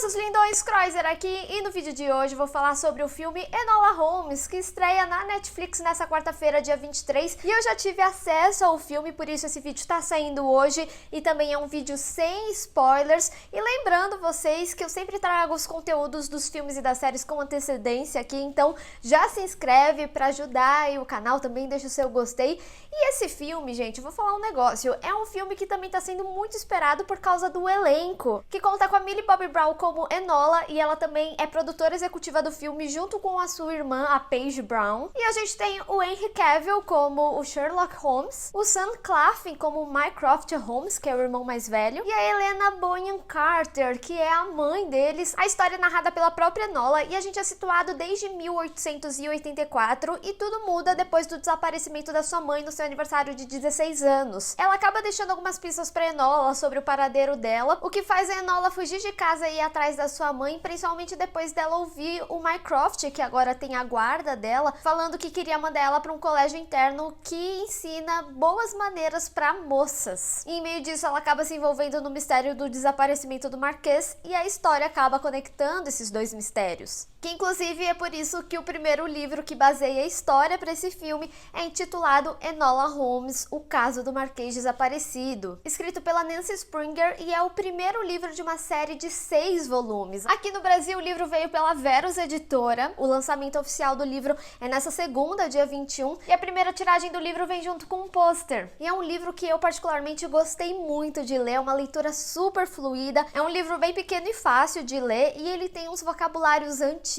seus lindões, Croiser aqui, e no vídeo de hoje vou falar sobre o filme Enola Holmes, que estreia na Netflix nessa quarta-feira, dia 23, e eu já tive acesso ao filme, por isso esse vídeo tá saindo hoje, e também é um vídeo sem spoilers, e lembrando vocês que eu sempre trago os conteúdos dos filmes e das séries com antecedência aqui, então já se inscreve pra ajudar aí o canal, também deixa o seu gostei. E esse filme, gente, eu vou falar um negócio, é um filme que também tá sendo muito esperado por causa do elenco, que conta com a Millie Bobby Brown como Enola, e ela também é produtora executiva do filme junto com a sua irmã, a Paige Brown. E a gente tem o Henry Cavill como o Sherlock Holmes, o Sam Claflin como Mycroft Holmes, que é o irmão mais velho, e a Helena Bonham Carter, que é a mãe deles. A história é narrada pela própria Enola e a gente é situado desde 1884 e tudo muda depois do desaparecimento da sua mãe no seu aniversário de 16 anos. Ela acaba deixando algumas pistas para Enola sobre o paradeiro dela, o que faz a Enola fugir de casa e ir atrás da sua mãe, principalmente depois dela ouvir o Mycroft, que agora tem a guarda dela, falando que queria mandar ela para um colégio interno que ensina boas maneiras para moças. E em meio disso ela acaba se envolvendo no mistério do desaparecimento do Marquês e a história acaba conectando esses dois mistérios. Que inclusive é por isso que o primeiro livro que baseia a história para esse filme é intitulado Enola Holmes, o caso do Marquês desaparecido, escrito pela Nancy Springer, e é o primeiro livro de uma série de 6 volumes. Aqui no Brasil o livro veio pela Verus Editora, o lançamento oficial do livro é nessa segunda, dia 21, e a primeira tiragem do livro vem junto com um pôster. E é um livro que eu particularmente gostei muito de ler, é uma leitura super fluida, é um livro bem pequeno e fácil de ler, e ele tem uns vocabulários antigos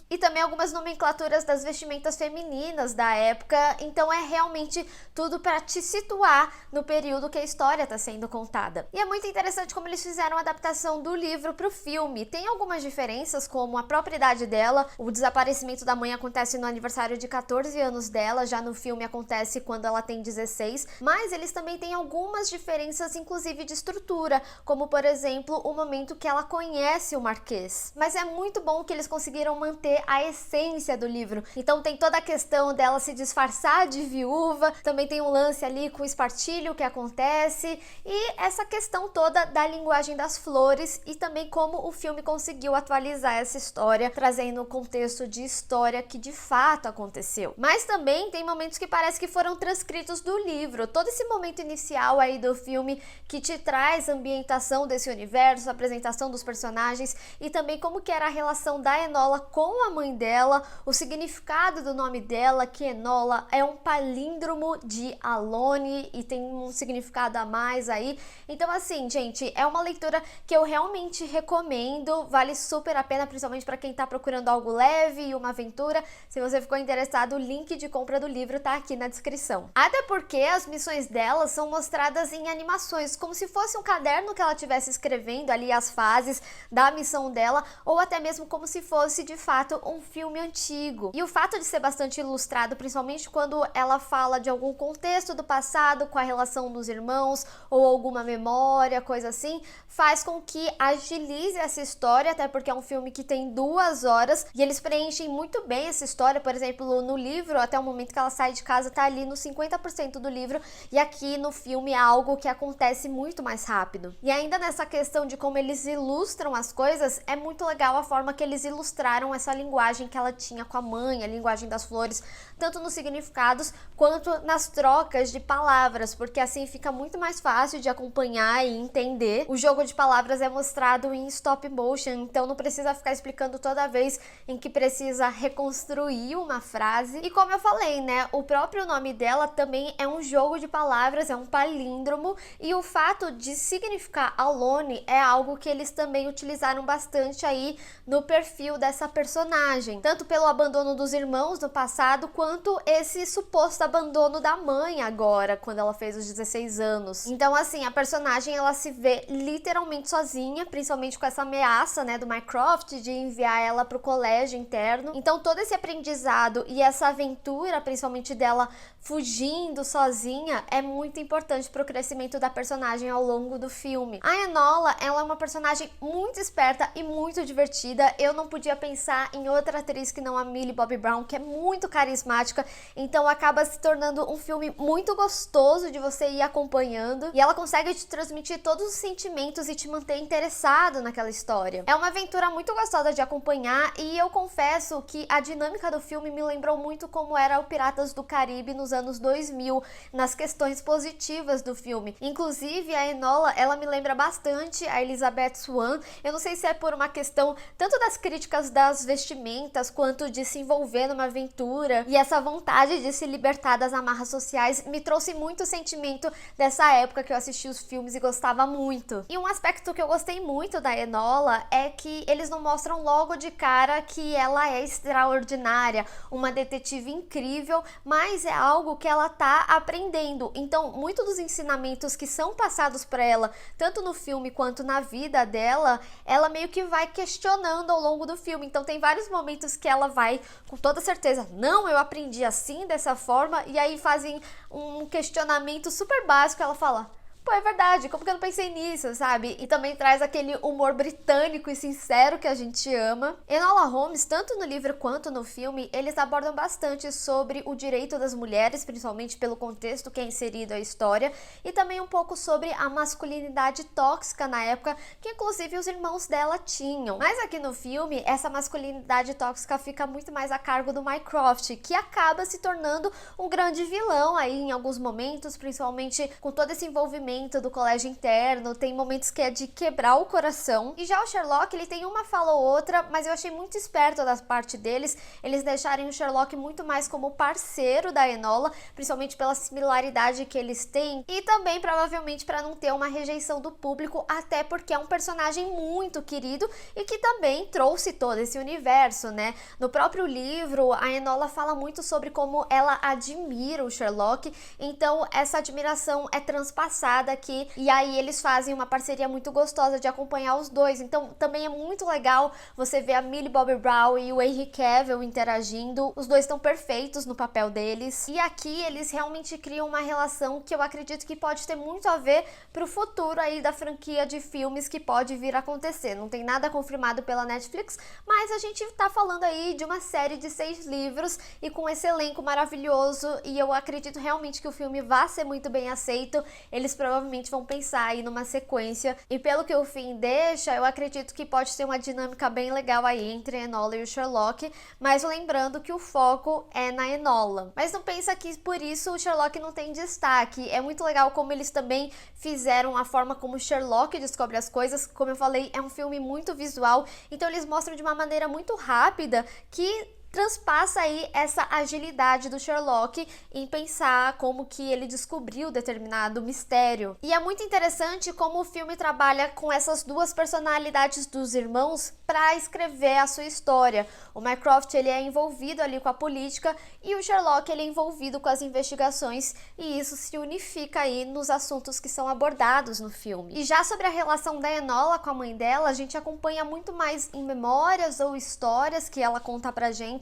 e também algumas nomenclaturas das vestimentas femininas da época, então é realmente tudo para te situar no período que a história está sendo contada. E é muito interessante como eles fizeram a adaptação do livro para o filme. Tem algumas diferenças, como a própria idade dela, o desaparecimento da mãe acontece no aniversário de 14 anos dela, já no filme acontece quando ela tem 16, mas eles também têm algumas diferenças, inclusive de estrutura, como por exemplo o momento que ela conhece o Marquês. Mas é muito bom que eles conseguiram manter a essência do livro. Então tem toda a questão dela se disfarçar de viúva, também tem um lance ali com o espartilho que acontece, e essa questão toda da linguagem das flores, e também como o filme conseguiu atualizar essa história, trazendo um contexto de história que de fato aconteceu. Mas também tem momentos que parece que foram transcritos do livro. Todo esse momento inicial aí do filme que te traz a ambientação desse universo, a apresentação dos personagens, e também como que era a relação da Enola com a mãe dela, o significado do nome dela, que Enola é um palíndromo de Alone e tem um significado a mais aí. Então assim, gente, é uma leitura que eu realmente recomendo, vale super a pena, principalmente para quem tá procurando algo leve e uma aventura. Se você ficou interessado, o link de compra do livro tá aqui na descrição. Até porque as missões dela são mostradas em animações, como se fosse um caderno que ela estivesse escrevendo ali as fases da missão dela, ou até mesmo como se fosse de fato um filme antigo. E o fato de ser bastante ilustrado, principalmente quando ela fala de algum contexto do passado com a relação dos irmãos ou alguma memória, coisa assim, faz com que agilize essa história, até porque é um filme que tem 2 horas e eles preenchem muito bem essa história. Por exemplo, no livro, até o momento que ela sai de casa, tá ali no 50% do livro, e aqui no filme é algo que acontece muito mais rápido. E ainda nessa questão de como eles ilustram as coisas, é muito legal a forma que eles ilustraram essa linguagem que ela tinha com a mãe, a linguagem das flores, tanto nos significados quanto nas trocas de palavras, porque assim fica muito mais fácil de acompanhar e entender. O jogo de palavras é mostrado em stop motion, então não precisa ficar explicando toda vez em que precisa reconstruir uma frase. E como eu falei, né, o próprio nome dela também é um jogo de palavras, é um palíndromo, e o fato de significar Alone é algo que eles também utilizaram bastante aí no perfil dessa personagem, tanto pelo abandono dos irmãos no passado, quanto esse suposto abandono da mãe agora, quando ela fez os 16 anos. Então assim, a personagem ela se vê literalmente sozinha, principalmente com essa ameaça, né, do Mycroft de enviar ela pro colégio interno. Então todo esse aprendizado e essa aventura, principalmente dela fugindo sozinha, é muito importante pro crescimento da personagem ao longo do filme. A Enola, ela é uma personagem muito esperta e muito divertida. Eu não podia pensar em outra atriz que não a Millie Bobby Brown, que é muito carismática, então acaba se tornando um filme muito gostoso de você ir acompanhando, e ela consegue te transmitir todos os sentimentos e te manter interessado naquela daquela história. É uma aventura muito gostosa de acompanhar e eu confesso que a dinâmica do filme me lembrou muito como era o Piratas do Caribe nos anos 2000, nas questões positivas do filme. Inclusive, a Enola, ela me lembra bastante a Elizabeth Swann. Eu não sei se é por uma questão tanto das críticas das vestimentas, quanto de se envolver numa aventura, e essa vontade de se libertar das amarras sociais me trouxe muito o sentimento dessa época que eu assisti os filmes e gostava muito. E um aspecto que eu gostei muito da Enola é que eles não mostram logo de cara que ela é extraordinária, uma detetive incrível, mas é algo que ela tá aprendendo. Então, muitos dos ensinamentos que são passados para ela, tanto no filme quanto na vida dela, ela meio que vai questionando ao longo do filme. Então, tem vários momentos que ela vai, com toda certeza, não, eu aprendi assim, dessa forma, e aí fazem um questionamento super básico, ela fala: pô, é verdade, como que eu não pensei nisso, sabe? E também traz aquele humor britânico e sincero que a gente ama. Enola Holmes, tanto no livro quanto no filme, eles abordam bastante sobre o direito das mulheres, principalmente pelo contexto que é inserido a história, e também um pouco sobre a masculinidade tóxica na época, que inclusive os irmãos dela tinham. Mas aqui no filme, essa masculinidade tóxica fica muito mais a cargo do Mycroft, que acaba se tornando um grande vilão aí em alguns momentos, principalmente com todo esse envolvimento do colégio interno. Tem momentos que é de quebrar o coração. E já o Sherlock, ele tem uma fala ou outra, mas eu achei muito esperto da parte deles, eles deixarem o Sherlock muito mais como parceiro da Enola, principalmente pela similaridade que eles têm, e também provavelmente para não ter uma rejeição do público, até porque é um personagem muito querido e que também trouxe todo esse universo, né? No próprio livro, a Enola fala muito sobre como ela admira o Sherlock, então essa admiração é transpassada aqui, e aí eles fazem uma parceria muito gostosa de acompanhar os dois. Então também é muito legal você ver a Millie Bobby Brown e o Henry Cavill interagindo. Os dois estão perfeitos no papel deles, e aqui eles realmente criam uma relação que eu acredito que pode ter muito a ver pro futuro aí da franquia de filmes que pode vir a acontecer. Não tem nada confirmado pela Netflix, mas a gente tá falando aí de uma série de 6 livros e com esse elenco maravilhoso, e eu acredito realmente que o filme vai ser muito bem aceito. Eles provavelmente vão pensar aí numa sequência, e pelo que o fim deixa, eu acredito que pode ter uma dinâmica bem legal aí entre a Enola e o Sherlock, mas lembrando que o foco é na Enola. Mas não pensa que por isso o Sherlock não tem destaque. É muito legal como eles também fizeram a forma como o Sherlock descobre as coisas. Como eu falei, é um filme muito visual, então eles mostram de uma maneira muito rápida que transpassa aí essa agilidade do Sherlock em pensar como que ele descobriu determinado mistério. E é muito interessante como o filme trabalha com essas duas personalidades dos irmãos para escrever a sua história. O Mycroft, ele é envolvido ali com a política, e o Sherlock, ele é envolvido com as investigações, e isso se unifica aí nos assuntos que são abordados no filme. E já sobre a relação da Enola com a mãe dela, a gente acompanha muito mais em memórias ou histórias que ela conta pra gente,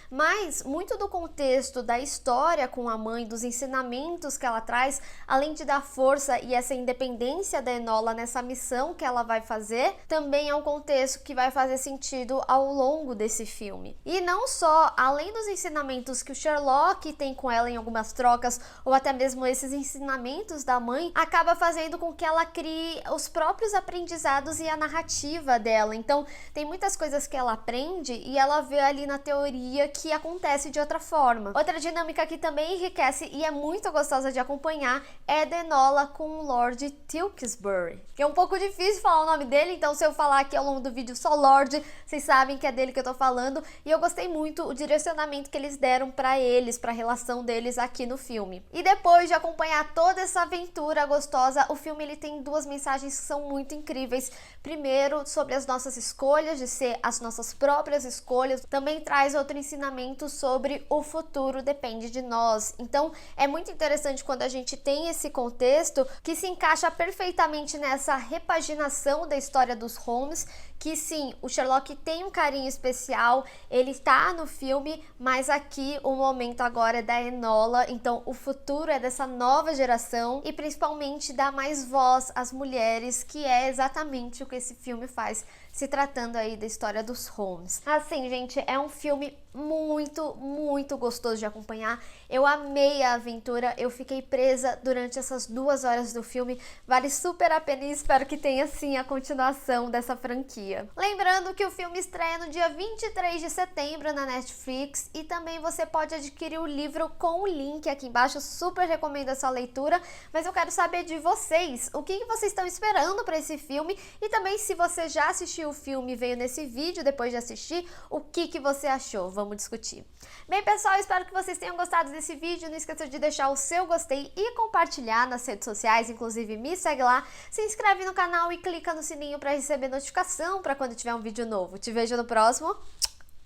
mas muito do contexto da história com a mãe, dos ensinamentos que ela traz, além de dar força e essa independência da Enola nessa missão que ela vai fazer, também é um contexto que vai fazer sentido ao longo desse filme. E não só, além dos ensinamentos que o Sherlock tem com ela em algumas trocas, ou até mesmo esses ensinamentos da mãe, acaba fazendo com que ela crie os próprios aprendizados e a narrativa dela. Então, tem muitas coisas que ela aprende e ela vê ali na teoria que acontece de outra forma. Outra dinâmica que também enriquece e é muito gostosa de acompanhar é a Enola com o Lord Tewkesbury, que é um pouco difícil falar o nome dele, então se eu falar aqui ao longo do vídeo só Lord, vocês sabem que é dele que eu tô falando. E eu gostei muito o direcionamento que eles deram pra eles, pra relação deles aqui no filme. E depois de acompanhar toda essa aventura gostosa, o filme ele tem duas mensagens que são muito incríveis. Primeiro, sobre as nossas escolhas, de ser as nossas próprias escolhas. Também traz outro ensinamento sobre o futuro depende de nós. Então é muito interessante quando a gente tem esse contexto que se encaixa perfeitamente nessa repaginação da história dos Holmes, que sim, o Sherlock tem um carinho especial, ele tá no filme, mas aqui o momento agora é da Enola, então o futuro é dessa nova geração, e principalmente dá mais voz às mulheres, que é exatamente o que esse filme faz, se tratando aí da história dos Holmes. Assim, gente, é um filme muito gostoso de acompanhar. Eu amei a aventura, eu fiquei presa durante essas 2 horas do filme. Vale super a pena e espero que tenha sim a continuação dessa franquia. Lembrando que o filme estreia no dia 23 de setembro na Netflix e também você pode adquirir o livro com o link aqui embaixo. Super recomendo essa leitura, mas eu quero saber de vocês, o que vocês estão esperando para esse filme e também se você já assistiu o filme e veio nesse vídeo depois de assistir, o que você achou? Vamos discutir. Bem, pessoal, espero que vocês tenham gostado desse vídeo. Não esqueça de deixar o seu gostei e compartilhar nas redes sociais, inclusive me segue lá, se inscreve no canal e clica no sininho para receber notificação para quando tiver um vídeo novo. Te vejo no próximo.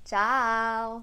Tchau!